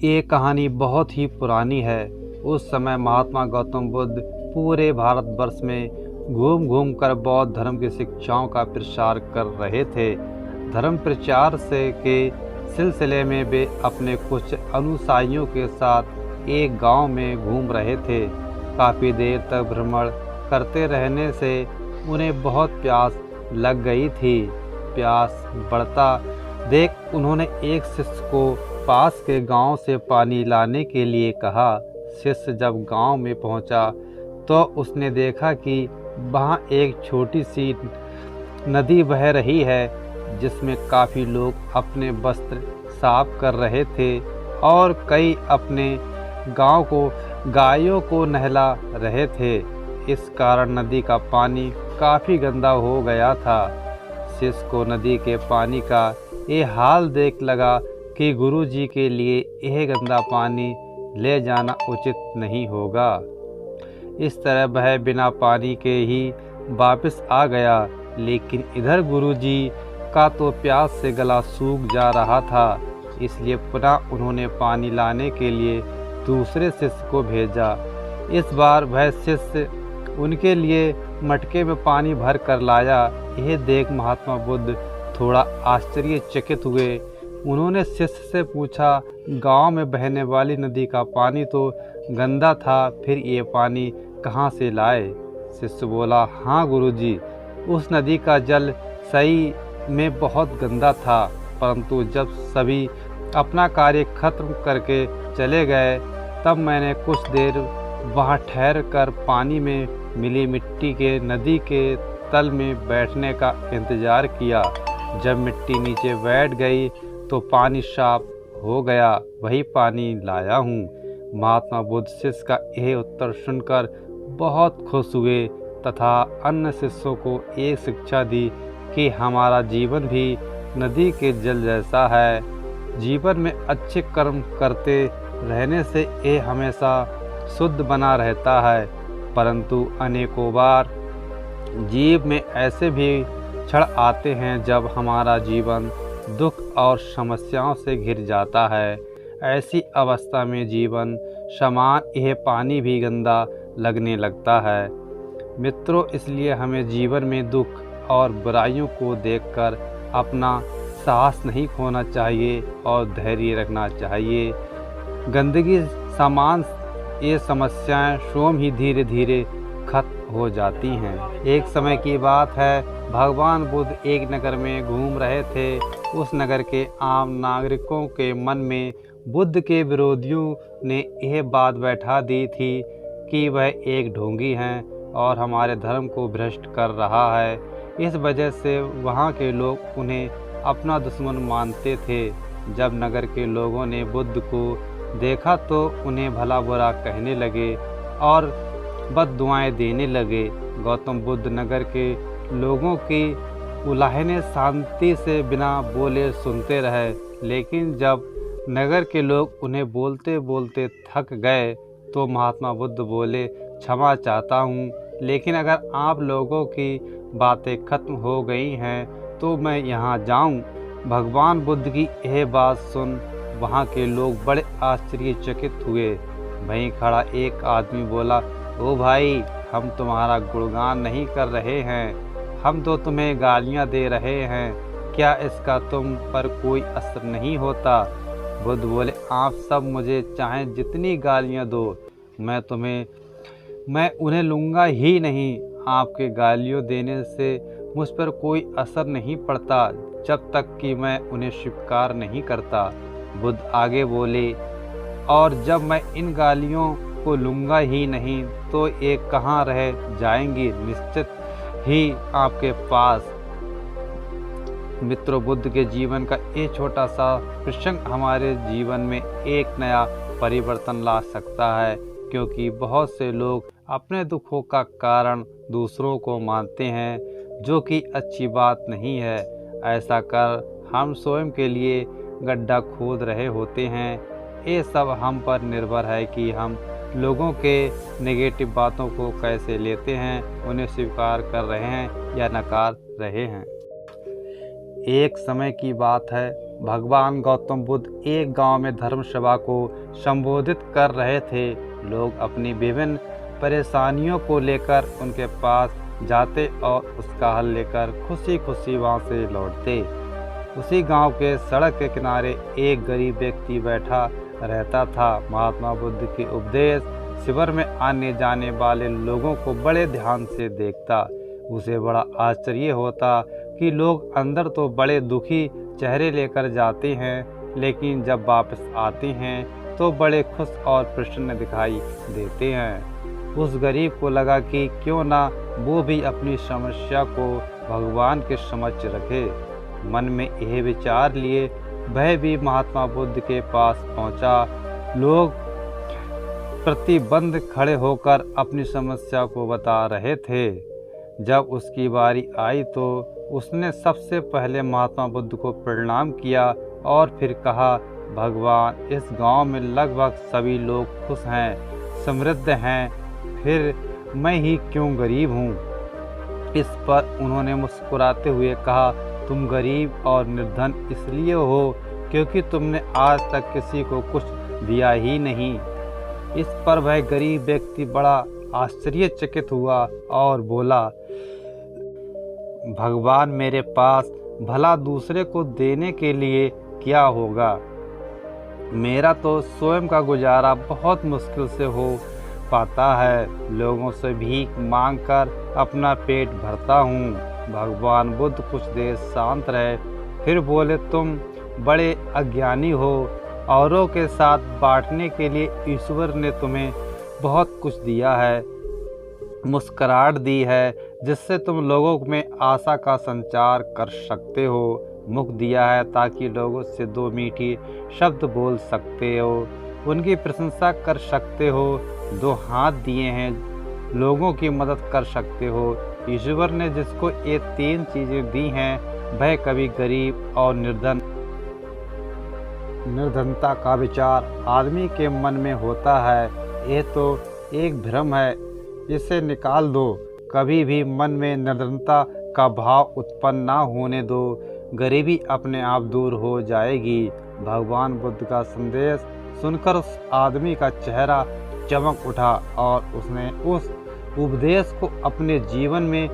ये कहानी बहुत ही पुरानी है। उस समय महात्मा गौतम बुद्ध पूरे भारतवर्ष में घूम घूम कर बौद्ध धर्म की शिक्षाओं का प्रसार कर रहे थे। धर्म प्रचार के सिलसिले में वे अपने कुछ अनुयायियों के साथ एक गांव में घूम रहे थे। काफ़ी देर तक भ्रमण करते रहने से उन्हें बहुत प्यास लग गई थी। प्यास बढ़ता देख उन्होंने एक शिष्य को पास के गांव से पानी लाने के लिए कहा। शिष्य जब गांव में पहुंचा तो उसने देखा कि वहां एक छोटी सी नदी बह रही है, जिसमें काफ़ी लोग अपने वस्त्र साफ कर रहे थे और कई अपने गांव को गायों को नहला रहे थे। इस कारण नदी का पानी काफ़ी गंदा हो गया था। शिष्य को नदी के पानी का ये हाल देख लगा कि गुरुजी के लिए यह गंदा पानी ले जाना उचित नहीं होगा। इस तरह वह बिना पानी के ही वापस आ गया। लेकिन इधर गुरुजी का तो प्यास से गला सूख जा रहा था, इसलिए पुनः उन्होंने पानी लाने के लिए दूसरे शिष्य को भेजा। इस बार वह शिष्य उनके लिए मटके में पानी भर कर लाया। यह देख महात्मा बुद्ध थोड़ा आश्चर्यचकित हुए। उन्होंने शिष्य से पूछा, गांव में बहने वाली नदी का पानी तो गंदा था, फिर ये पानी कहाँ से लाए? शिष्य बोला, हाँ गुरुजी, उस नदी का जल सही में बहुत गंदा था, परंतु जब सभी अपना कार्य खत्म करके चले गए तब मैंने कुछ देर वहाँ ठहर कर पानी में मिली मिट्टी के नदी के तल में बैठने का इंतज़ार किया। जब मिट्टी नीचे बैठ गई तो पानी साफ हो गया, वही पानी लाया हूँ। महात्मा बुद्ध शिष्य का यह उत्तर सुनकर बहुत खुश हुए तथा अन्य शिष्यों को एक शिक्षा दी कि हमारा जीवन भी नदी के जल जैसा है। जीवन में अच्छे कर्म करते रहने से ये हमेशा शुद्ध बना रहता है, परंतु अनेकों बार जीव में ऐसे भी क्षण आते हैं जब हमारा जीवन दुख और समस्याओं से घिर जाता है। ऐसी अवस्था में जीवन समान यह पानी भी गंदा लगने लगता है। मित्रों, इसलिए हमें जीवन में दुख और बुराइयों को देखकर अपना साहस नहीं खोना चाहिए और धैर्य रखना चाहिए। गंदगी समान ये समस्याएं स्वयं ही धीरे धीरे खत्म हो जाती हैं। एक समय की बात है, भगवान बुद्ध एक नगर में घूम रहे थे। उस नगर के आम नागरिकों के मन में बुद्ध के विरोधियों ने यह बात बैठा दी थी कि वह एक ढोंगी हैं और हमारे धर्म को भ्रष्ट कर रहा है। इस वजह से वहाँ के लोग उन्हें अपना दुश्मन मानते थे। जब नगर के लोगों ने बुद्ध को देखा तो उन्हें भला बुरा कहने लगे और बद्दुआएं देने लगे। गौतम बुद्ध नगर के लोगों की उलाहने शांति से बिना बोले सुनते रहे, लेकिन जब नगर के लोग उन्हें बोलते बोलते थक गए तो महात्मा बुद्ध बोले, क्षमा चाहता हूँ, लेकिन अगर आप लोगों की बातें खत्म हो गई हैं तो मैं यहाँ जाऊँ। भगवान बुद्ध की यह बात सुन वहाँ के लोग बड़े आश्चर्यचकित हुए। वहीं खड़ा एक आदमी बोला, ओ भाई, हम तुम्हारा गुणगान नहीं कर रहे हैं, हम तो तुम्हें गालियाँ दे रहे हैं, क्या इसका तुम पर कोई असर नहीं होता? बुद्ध बोले, आप सब मुझे चाहें जितनी गालियाँ दो, मैं उन्हें लूँगा ही नहीं। आपके गालियों देने से मुझ पर कोई असर नहीं पड़ता जब तक कि मैं उन्हें स्वीकार नहीं करता। बुद्ध आगे बोले, और जब मैं इन गालियों को लूँगा ही नहीं तो ये कहाँ रह जाएंगी? निश्चित ही आपके पास। मित्रों, बुद्ध के जीवन का ये छोटा सा प्रसंग हमारे जीवन में एक नया परिवर्तन ला सकता है, क्योंकि बहुत से लोग अपने दुखों का कारण दूसरों को मानते हैं, जो कि अच्छी बात नहीं है। ऐसा कर हम स्वयं के लिए गड्ढा खोद रहे होते हैं। ये सब हम पर निर्भर है कि हम लोगों के नेगेटिव बातों को कैसे लेते हैं, उन्हें स्वीकार कर रहे हैं या नकार रहे हैं। एक समय की बात है, भगवान गौतम बुद्ध एक गांव में धर्म सभा को संबोधित कर रहे थे। लोग अपनी विभिन्न परेशानियों को लेकर उनके पास जाते और उसका हल लेकर खुशी खुशी वहां से लौटते। उसी गांव के सड़क के किनारे एक गरीब व्यक्ति बैठा रहता था। महात्मा बुद्ध के उपदेश शिविर में आने जाने वाले लोगों को बड़े ध्यान से देखता। उसे बड़ा आश्चर्य होता कि लोग अंदर तो बड़े दुखी चेहरे लेकर जाते हैं, लेकिन जब वापस आते हैं तो बड़े खुश और प्रसन्न दिखाई देते हैं। उस गरीब को लगा कि क्यों ना वो भी अपनी समस्या को भगवान के समक्ष रखे। मन में यह विचार लिए वह भी महात्मा बुद्ध के पास पहुंचा। लोग प्रतिबंध खड़े होकर अपनी समस्या को बता रहे थे। जब उसकी बारी आई तो उसने सबसे पहले महात्मा बुद्ध को प्रणाम किया और फिर कहा, भगवान, इस गांव में लगभग सभी लोग खुश हैं, समृद्ध हैं, फिर मैं ही क्यों गरीब हूँ। इस पर उन्होंने मुस्कुराते हुए कहा, तुम गरीब और निर्धन इसलिए हो क्योंकि तुमने आज तक किसी को कुछ दिया ही नहीं। इस पर वह गरीब व्यक्ति बड़ा आश्चर्यचकित हुआ और बोला, भगवान, मेरे पास भला दूसरे को देने के लिए क्या होगा। मेरा तो स्वयं का गुजारा बहुत मुश्किल से हो पाता है। लोगों से भीख मांगकर अपना पेट भरता हूँ। भगवान बुद्ध कुछ देर शांत रहे, फिर बोले, तुम बड़े अज्ञानी हो। औरों के साथ बांटने के लिए ईश्वर ने तुम्हें बहुत कुछ दिया है, मुस्कुराहट दी है जिससे तुम लोगों में आशा का संचार कर सकते हो, मुख दिया है ताकि लोगों से दो मीठी शब्द बोल सकते हो, उनकी प्रशंसा कर सकते हो, दो हाथ दिए हैं, लोगों की मदद कर सकते हो। ईश्वर ने जिसको ये तीन चीज़ें दी हैं वह कभी गरीब और निर्धनता का विचार आदमी के मन में होता है। ये तो एक भ्रम है, इसे निकाल दो। कभी भी मन में निर्धनता का भाव उत्पन्न ना होने दो, गरीबी अपने आप दूर हो जाएगी। भगवान बुद्ध का संदेश सुनकर उस आदमी का चेहरा चमक उठा और उसने उस उपदेश को अपने जीवन में